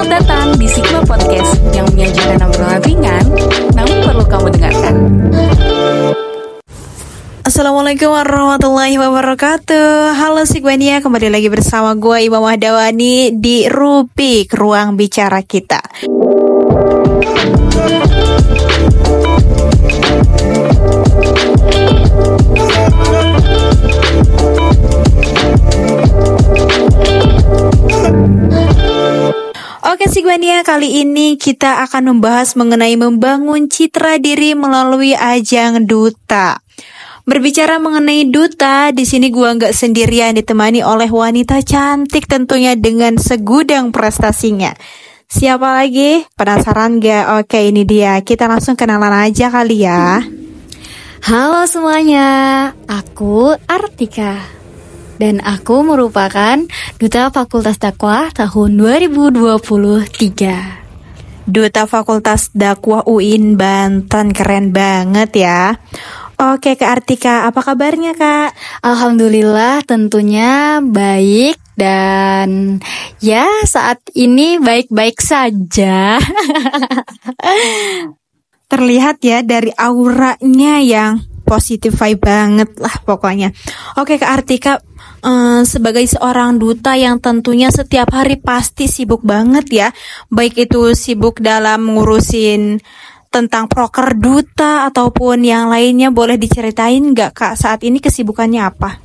Selamat datang di Sigma Podcast yang menyajikan obrolan ringan, namun perlu kamu dengarkan. Assalamualaikum warahmatullahi wabarakatuh. Halo Sigmania, kembali lagi bersama gue Imamah Dawani di Rubik, Ruang Bicara Kita. Oke Sigmania, kali ini kita akan membahas mengenai membangun citra diri melalui ajang duta. Berbicara mengenai duta, di sini gua nggak sendirian, ditemani oleh wanita cantik tentunya dengan segudang prestasinya. Siapa lagi? Penasaran gak? Oke, ini dia. Kita langsung kenalan aja kali ya. Halo semuanya, aku Artika. Dan aku merupakan Duta Fakultas Dakwah tahun 2023. Duta Fakultas Dakwah UIN Banten, keren banget ya. Oke Kak Artika, apa kabarnya Kak? Alhamdulillah tentunya baik dan ya saat ini baik-baik saja. Terlihat ya dari auranya yang positif vibe banget lah pokoknya. Oke Kak Artika, sebagai seorang duta yang tentunya setiap hari pasti sibuk banget ya. Baik itu sibuk dalam ngurusin tentang proker duta ataupun yang lainnya, boleh diceritain nggak Kak saat ini kesibukannya apa?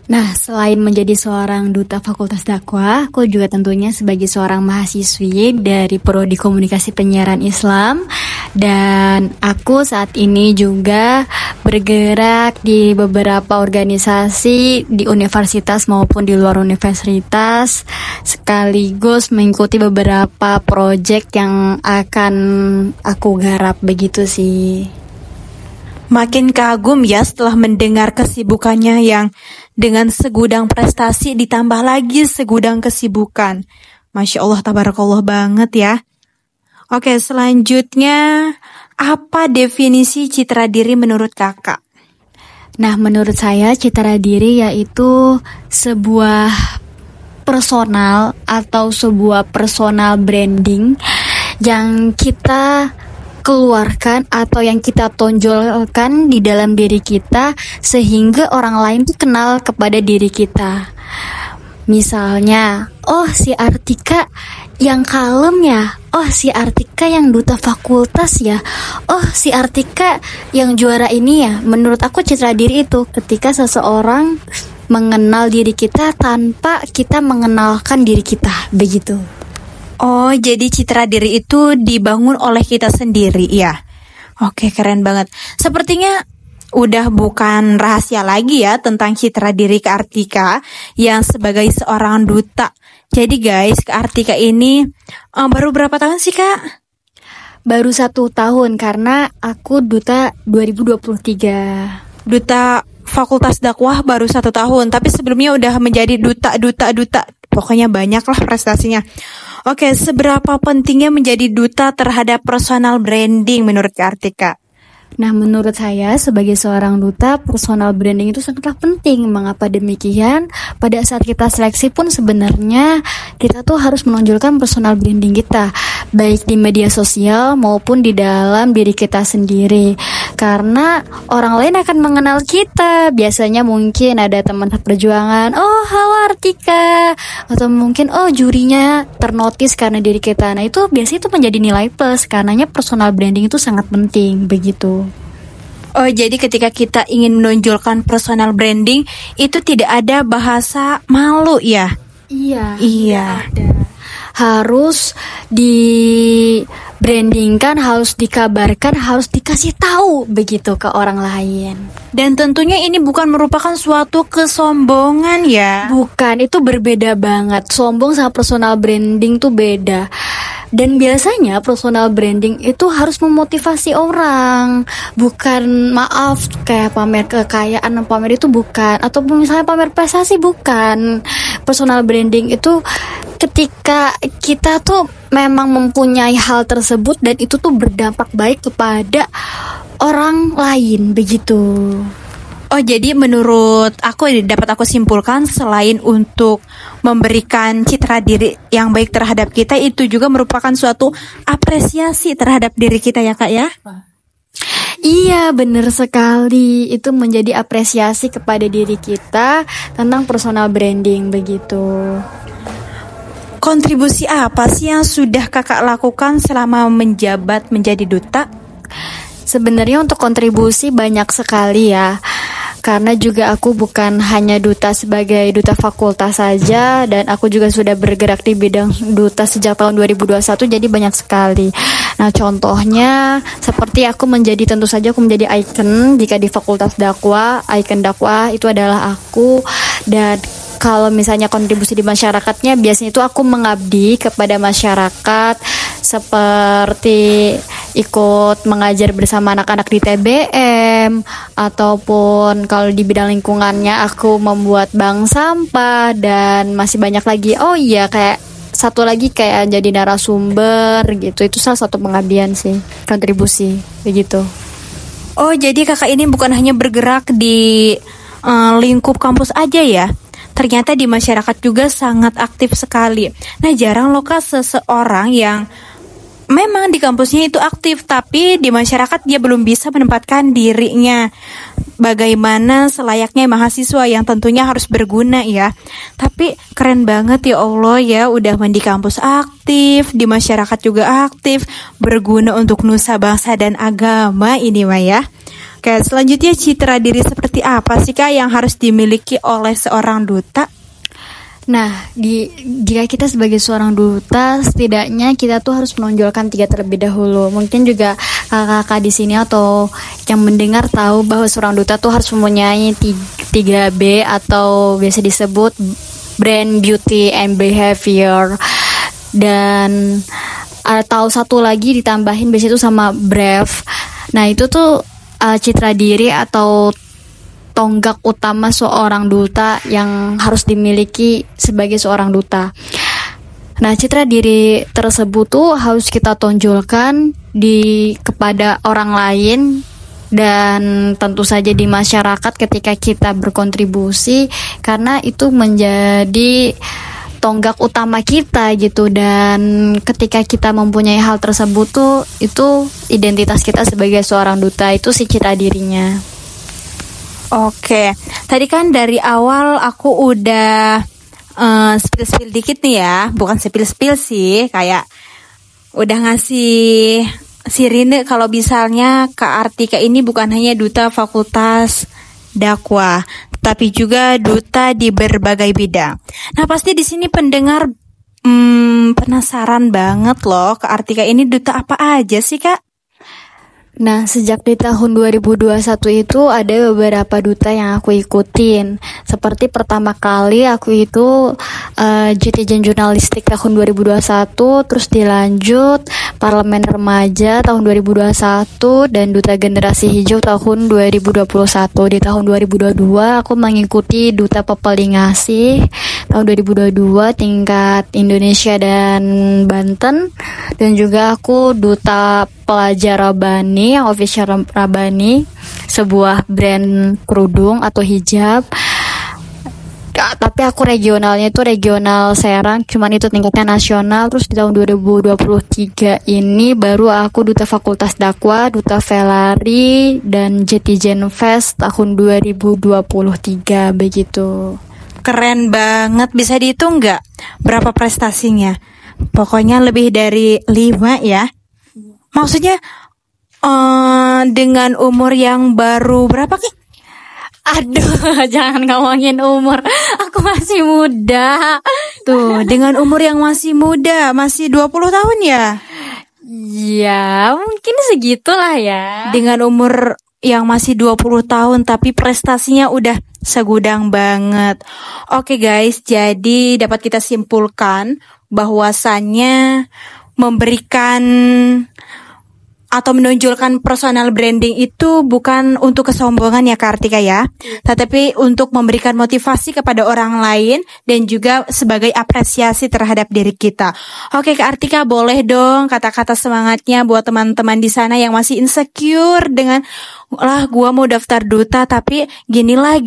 Nah, selain menjadi seorang duta Fakultas Dakwah, aku juga tentunya sebagai seorang mahasiswi dari Prodi Komunikasi Penyiaran Islam. Dan aku saat ini juga bergerak di beberapa organisasi di universitas maupun di luar universitas, sekaligus mengikuti beberapa proyek yang akan aku garap, begitu sih. Makin kagum ya setelah mendengar kesibukannya yang dengan segudang prestasi ditambah lagi segudang kesibukan. Masya Allah, tabarakallah banget ya. Oke, selanjutnya apa definisi citra diri menurut kakak? Nah, menurut saya citra diri yaitu sebuah personal atau sebuah personal branding yang kita keluarkan atau yang kita tonjolkan di dalam diri kita sehingga orang lain tuh kenal kepada diri kita. Misalnya, oh si Artika yang kalem ya, oh si Artika yang duta fakultas ya, oh si Artika yang juara ini ya. Menurut aku citra diri itu ketika seseorang mengenal diri kita tanpa kita mengenalkan diri kita, begitu. Oh, jadi citra diri itu dibangun oleh kita sendiri ya. Oke, keren banget. Sepertinya udah bukan rahasia lagi ya tentang citra diri Kak Artika yang sebagai seorang duta. Jadi guys, Kak Artika ini baru berapa tahun sih Kak? Baru 1 tahun karena aku duta 2023. Duta Fakultas Dakwah baru 1 tahun, tapi sebelumnya udah menjadi duta. Pokoknya banyak lah prestasinya. Oke, seberapa pentingnya menjadi duta terhadap personal branding menurut Kak Artika? Nah, menurut saya sebagai seorang duta, personal branding itu sangatlah penting. Mengapa demikian? Pada saat kita seleksi pun sebenarnya kita tuh harus menonjolkan personal branding kita, baik di media sosial maupun di dalam diri kita sendiri. Karena orang lain akan mengenal kita. Biasanya mungkin ada teman perjuangan, oh halo Artika, atau mungkin oh jurinya ternotis karena diri kita. Nah itu biasanya itu menjadi nilai plus, karenanya personal branding itu sangat penting, begitu. Oh, jadi ketika kita ingin menonjolkan personal branding itu tidak ada bahasa malu ya? Iya. Ada. Harus di brandingkan, harus dikabarkan, harus dikasih tahu begitu ke orang lain. Dan tentunya ini bukan merupakan suatu kesombongan ya? Bukan, itu berbeda banget. Sombong sama personal branding tuh beda. Dan biasanya personal branding itu harus memotivasi orang, bukan maaf kayak pamer kekayaan, pamer itu bukan, atau misalnya pamer prestasi bukan. Personal branding itu ketika kita tuh memang mempunyai hal tersebut dan itu tuh berdampak baik kepada orang lain, begitu. Oh, jadi menurut aku dapat aku simpulkan selain untuk memberikan citra diri yang baik terhadap kita itu juga merupakan suatu apresiasi terhadap diri kita ya Kak ya. Iya, bener sekali. Itu menjadi apresiasi kepada diri kita tentang personal branding begitu. Kontribusi apa sih yang sudah Kakak lakukan selama menjabat menjadi duta? Sebenarnya untuk kontribusi banyak sekali ya. Karena juga aku bukan hanya duta sebagai duta fakultas saja, dan aku juga sudah bergerak di bidang duta sejak tahun 2021, jadi banyak sekali. Nah, contohnya seperti tentu saja aku menjadi ikon jika di Fakultas Dakwah. Ikon dakwah itu adalah aku. Dan kalau misalnya kontribusi di masyarakatnya, biasanya itu aku mengabdi kepada masyarakat, seperti ikut mengajar bersama anak-anak di TBM, ataupun kalau di bidang lingkungannya aku membuat bank sampah, dan masih banyak lagi. Oh iya, kayak satu lagi kayak jadi narasumber gitu. Itu salah satu pengabdian sih, kontribusi begitu. Oh, jadi Kakak ini bukan hanya bergerak di lingkup kampus aja ya? Ternyata di masyarakat juga sangat aktif sekali. Nah, jarang loh Kak seseorang yang memang di kampusnya itu aktif, tapi di masyarakat dia belum bisa menempatkan dirinya bagaimana selayaknya mahasiswa yang tentunya harus berguna ya. Tapi keren banget ya Allah ya, udah di kampus aktif, di masyarakat juga aktif, berguna untuk nusa bangsa dan agama ini mah ya. Oke, selanjutnya citra diri seperti apa sih Kak yang harus dimiliki oleh seorang duta? Nah, jika kita sebagai seorang duta, setidaknya kita tuh harus menonjolkan 3 terlebih dahulu. Mungkin juga kakak-kakak di sini atau yang mendengar tahu bahwa seorang duta tuh harus mempunyai 3B atau biasa disebut brand, beauty, and behavior. Dan atau satu lagi ditambahin biasanya itu sama brave. Nah, itu tuh citra diri atau tonggak utama seorang duta yang harus dimiliki sebagai seorang duta. Nah, citra diri tersebut tuh harus kita tonjolkan kepada orang lain, dan tentu saja di masyarakat ketika kita berkontribusi, karena itu menjadi tonggak utama kita gitu. Dan ketika kita mempunyai hal tersebut tuh, itu identitas kita sebagai seorang duta, itu si citra dirinya. Oke, tadi kan dari awal aku udah spill dikit nih ya, bukan spill sih, kayak udah ngasih sirine kalau misalnya Kak Artika ini bukan hanya duta Fakultas Dakwah, tapi juga duta di berbagai bidang. Nah, pasti di sini pendengar penasaran banget loh, Kak Artika ini duta apa aja sih Kak? Nah, sejak di tahun 2021 itu ada beberapa duta yang aku ikutin. Seperti pertama kali aku itu JTJ Jurnalistik tahun 2021, terus dilanjut Parlemen Remaja tahun 2021, dan Duta Generasi Hijau tahun 2021. Di tahun 2022 aku mengikuti Duta Pepeli Ngasih tahun 2022 tingkat Indonesia dan Banten, dan juga aku Duta Pelajar Rabani, yang official Rabani, sebuah brand kerudung atau hijab. Tapi aku regionalnya itu regional Serang, cuman itu tingkatnya nasional. Terus di tahun 2023 ini baru aku Duta Fakultas Dakwah, Duta Velari, dan JTJ Fest tahun 2023 begitu. Keren banget, bisa dihitung nggak berapa prestasinya? Pokoknya lebih dari 5 ya. Maksudnya dengan umur yang baru berapa Ki? Aduh, jangan ngomongin umur. Aku masih muda. Tuh, dengan umur yang masih muda, masih 20 tahun ya? Ya, mungkin segitulah ya. Dengan umur yang masih 20 tahun tapi prestasinya udah segudang banget. Oke guys, jadi dapat kita simpulkan bahwasannya memberikan atau menonjolkan personal branding itu bukan untuk kesombongan ya Kak Artika ya, tetapi untuk memberikan motivasi kepada orang lain dan juga sebagai apresiasi terhadap diri kita. Oke Kak Artika, boleh dong kata-kata semangatnya buat teman-teman di sana yang masih insecure dengan gua mau daftar duta tapi ginilah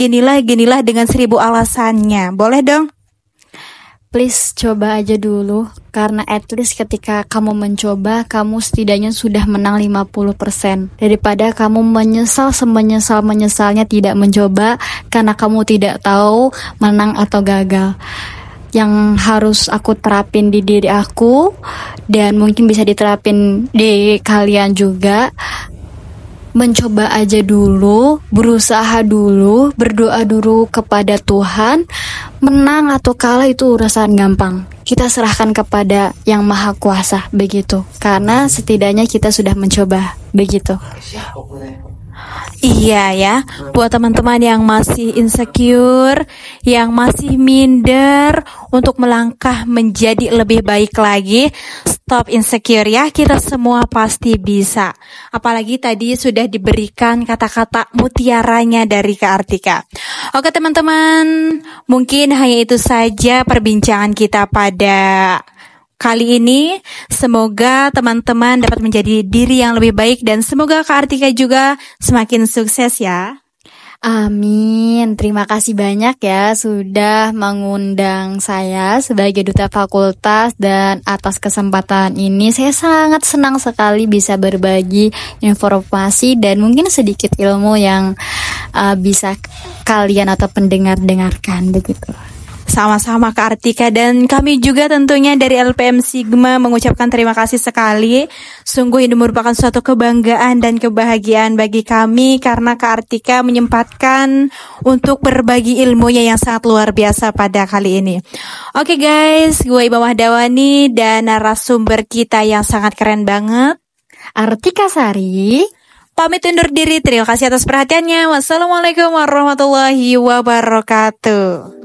dengan 1000 alasannya. Boleh dong? please coba aja dulu. Karena at least ketika kamu mencoba, kamu setidaknya sudah menang 50%. Daripada kamu menyesal semenyesal-menyesalnya tidak mencoba karena kamu tidak tahu menang atau gagal. Yang harus aku terapin di diri aku, dan mungkin bisa diterapin di kalian juga, mencoba aja dulu, berusaha dulu, berdoa dulu kepada Tuhan. Menang atau kalah itu urusan gampang, kita serahkan kepada Yang Maha Kuasa, begitu. Karena setidaknya kita sudah mencoba, begitu. Iya ya, buat teman-teman yang masih insecure, yang masih minder untuk melangkah menjadi lebih baik lagi, stop insecure ya, kita semua pasti bisa. Apalagi tadi sudah diberikan kata-kata mutiaranya dari Kak Artika. Oke teman-teman, mungkin hanya itu saja perbincangan kita pada kali ini. Semoga teman-teman dapat menjadi diri yang lebih baik dan semoga Kak Artika juga semakin sukses ya. Amin. Terima kasih banyak ya sudah mengundang saya sebagai duta fakultas, dan atas kesempatan ini saya sangat senang sekali bisa berbagi informasi dan mungkin sedikit ilmu yang bisa kalian atau pendengar dengarkan, begitu. Sama-sama Kak Artika, dan kami juga tentunya dari LPM Sigma mengucapkan terima kasih sekali. Sungguh ini merupakan suatu kebanggaan dan kebahagiaan bagi kami karena Kak Artika menyempatkan untuk berbagi ilmunya yang sangat luar biasa pada kali ini. Oke guys, gue Iba Mahdawani dan narasumber kita yang sangat keren banget, Artika Sari, pamit undur diri. Terima kasih atas perhatiannya. Wassalamualaikum warahmatullahi wabarakatuh.